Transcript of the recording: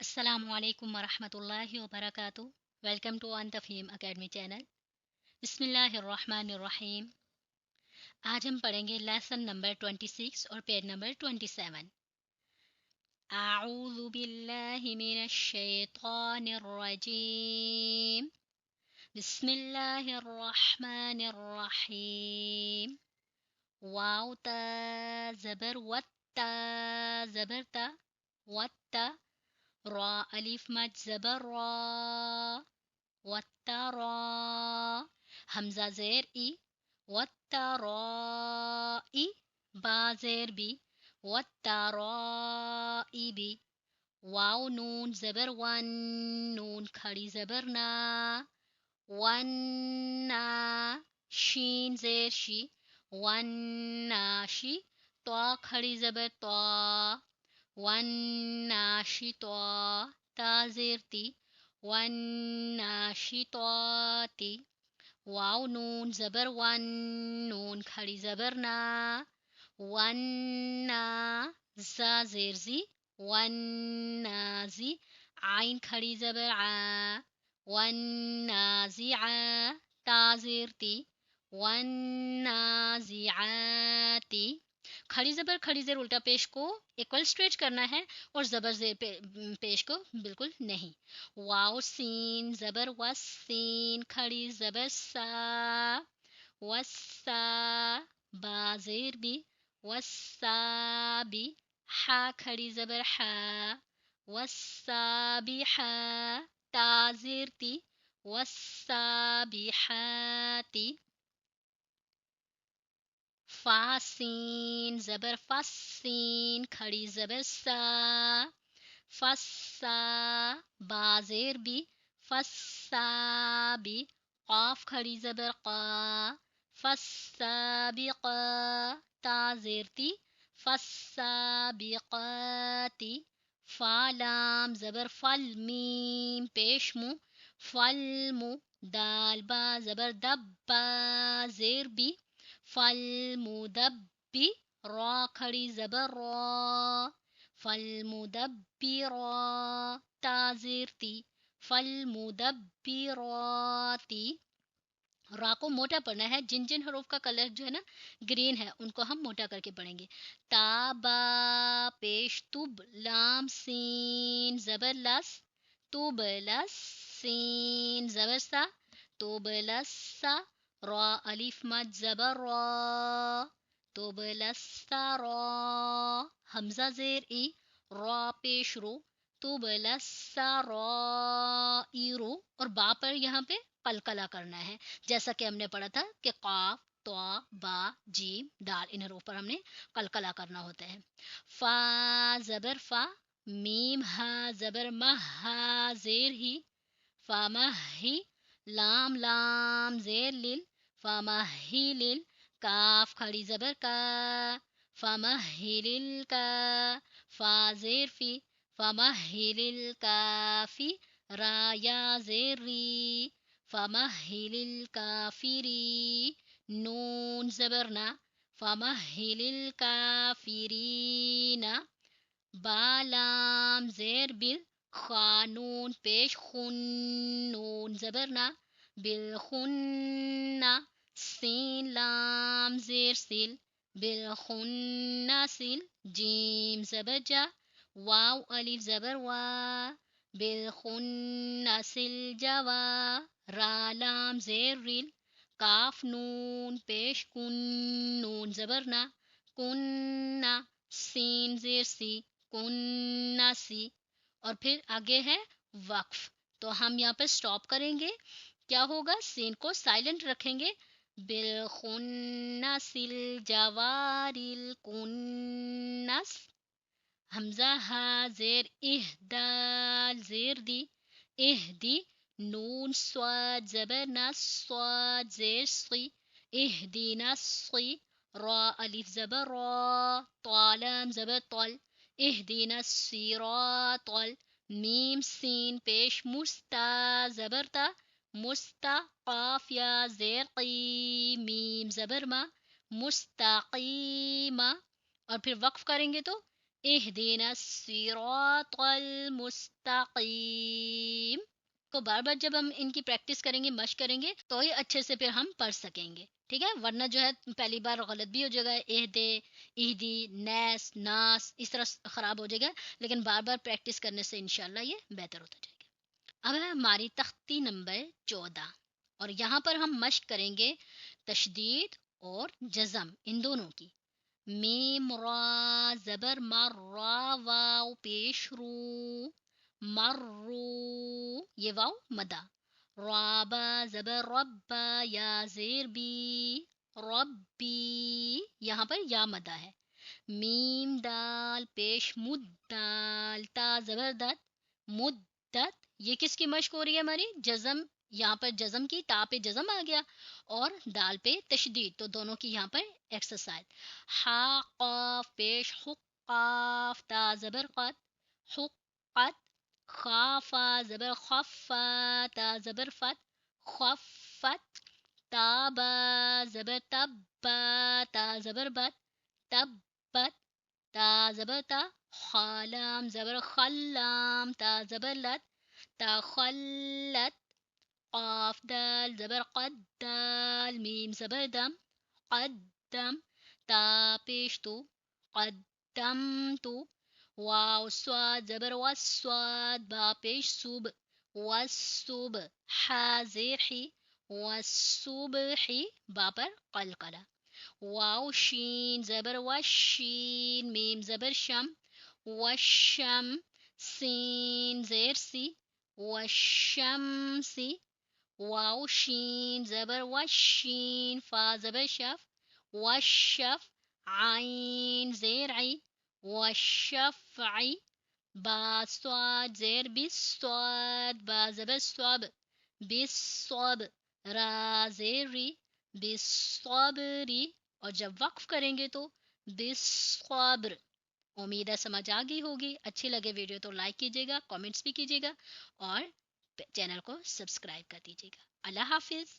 अस्सलामु अलैकुम वरहमतुल्लाहि वबरकातुह। वेलकम टू अन तफहीम अकेडमी चैनल। बिस्मिल्लाहिर्रहमानिर्रहीम। आज हम पढ़ेंगे लेसन नंबर 26 और पेज नंबर 27। आऊज़ु बिल्लाहि मिनश शैतानिर रजीम। बिस्मिल्लाहिर्रहमानिर्रहीम। वाव ता ज़बर वत्ता ज़बरता वत्ता। را अलिफ मद ज़बर रा वत्तरा। हमजा ज़ेर ई वत्तराई। बा ज़ेर बी वत्तराइबी। वाव नून ज़बर वन नून खड़ी ज़बर ना वन्ना। शीन ज़ेर शी वन्नाशी। त्वा खड़ी ज़बर त्वा वन्नाशित्वा। ता ज़ेर ती वन्नाशित्वाति। वाव नून ज़बर वन नून खड़ी ज़बर ना वन्ना। ज़ा ज़ेर ज़ी वन्नाज़ी। आइन खड़ी ज़बर आ वन्नाज़िआ। ता ज़ेर ती वन्नाज़िआती। खड़ी ज़बर खड़ी ज़ेर उल्टा पेश को इक्वल स्ट्रेच करना है और ज़बर ज़ेर पेश को बिल्कुल नहीं। वाव सीन ज़बर वस सीन खड़ी ज़बर सा वस्सा। बा ज़ेर बी वस्सा बी। हा खड़ी ज़बर हा वस्सा बी हा। ता ज़ेर ती वस्सा बी हाती। फा सीन ज़बर फस्सीन खड़ी ज़बर सा फस्सा। बा ज़ेर बी फस्सा बी। क़ाफ खड़ी ज़बर क़ा फस्सा बी क़ा। ता ज़ेर ती फस्सा बी क़ाती। फा लाम ज़बर फल मीम पेश मु फल मु। दाल बा ज़बर दब्बा ज़ेर बी फल मुदब्बी। रा खड़ी ज़बर रा फल मुदब्बिरा। ता ज़ेर ती फल मुदब्बिराती। रा को मोटा पढ़ना है। जिन जिन हरूफ का कलर जो है ना ग्रीन है उनको हम मोटा करके पढ़ेंगे। ताबा पेश तुब लाम सीन ज़बर लस तुबलस सीन ज़बर सा तुबलस्सा। रा अलिफ मद ज़बर रा तुबलस्सरा। हमजा ज़ेर ई रा पेश रो तुबलस्सराइरो। और बा पर यहाँ पे कलकला करना है जैसा कि हमने पढ़ा था कि काफ त्वा बा जीम दाल इन हरूफ पर हमने कलकला करना होता है। फा ज़बर फा मीम हा ज़बर महा ज़ेर ही फमही। लाम लाम ज़ेर लिल फमहिलिल। काफ खड़ी ज़बर का फमहिलिल का। फा ज़ेर फी फमहिलिल काफी। रा या ज़ेर री फमहिलिल काफिरी। नून ज़बर ना फमहिलिल काफिरीना। बालाम ज़ेर बिल खानून पेश खुन नून ज़बर ना बिल खुन्ना। सीन लाम ज़ेर सिल बिल खुन्ना सिल। जीम ज़बर जा वाव अलिफ ज़बर वा बिल खुन्ना सिल जवा। रा लाम ज़ेर रिल काफ नून पेश कुन नून ज़बर ना कुन्ना। सीन ज़ेर सी कुन्नासी। और फिर आगे है वक्फ। तो हम यहाँ पर स्टॉप करेंगे। क्या होगा सीन को साइलेंट रखेंगे। बिल खुन्नसिल जवारिल कुन्नस। हमजा हा ज़ेर इहदाल ज़ेर दी इहदी। नून स्वाद ज़बर ना स्वाद ज़ेर सी इहदीना सी। रा अलिफ ज़बर रा तालम ज़बर तल इहदीना सिरातल। मीम सीन पेश मुस्ता ज़बरता मुस्ता। क़ाफ या ज़ेर क़ी मीम ज़बर मा मुस्ताक़ीमा। और फिर वक्फ करेंगे तो इहदीना सिरातल मुस्तकीम को बार बार जब हम इनकी प्रैक्टिस करेंगे, मशक करेंगे, तो ही अच्छे से फिर हम पढ़ सकेंगे। ठीक है, वरना जो है पहली बार गलत भी हो जाएगा, एहदे, इहदी, नैस, नास, इस तरह खराब हो जाएगा। लेकिन बार बार प्रैक्टिस करने से इंशाल्लाह ये बेहतर होता जाएगा। अब है हमारी तख्ती नंबर 14 और यहाँ पर हम मशक करेंगे तशदीद और जज़म इन दोनों की। मीम रा ज़बर मर, रा वाव पेश रू, मर्रू ये वाव मदा, राबा ज़बर रब्बा या ज़ेर बी, रब्बी यहाँ पर या मदा है। मीम दाल पेश मुद्दाल, ता ज़बर दत, मुद्दत ये किसकी मशक हो रही है हमारी? जज़म, यहाँ पर जज़म की, ता पे जज़म आ गया और दाल पे तशदीद, तो दोनों की यहाँ पर एक्सरसाइज। हा क़ाफ पेश हुक्काफ, ता ज़बर क़त, हुक्क़त, खाफा ज़बर खफ़ा, ता ज़बर फत, खफ़त, ताबा ज़बर तब्बा, ता ज़बर बत, तब्बत, ता ज़बर ता, खालाम ज़बर खल्लाम, ता ज़बर लत, ता खल्लत, क़ाफ दाल ज़बर क़द्दाल, मीम ज़बर दम, क़द्दम, ता पेश तू, क़द्दमतु, वाव स्वाद ज़बर वस्वाद, बा पेश सुब, वस्सुब, हा ज़ेर ही, वस्सुबही, बा पर क़लक़ला, वाव शीन ज़बर वशीन, मीम ज़बर शम, वशम, सीन ज़ेर सी, वशमसी, वाव शीन ज़बर वशीन, फा ज़बर शफ, वशफ, आइन ज़ेर आई, वशफ़ई, बा स्वाद ज़ेर बिस्वाद, बा ज़बर स्वाब, बिस्वाब, रा ज़ेर री, बिस्वाबरी, और जब वक्फ करेंगे तो बिस्वाब्र। उम्मीद है समझ आ गई होगी। अच्छी लगे वीडियो तो लाइक कीजिएगा, कमेंट्स भी कीजिएगा और चैनल को सब्सक्राइब कर दीजिएगा। अल्लाह हाफिज़।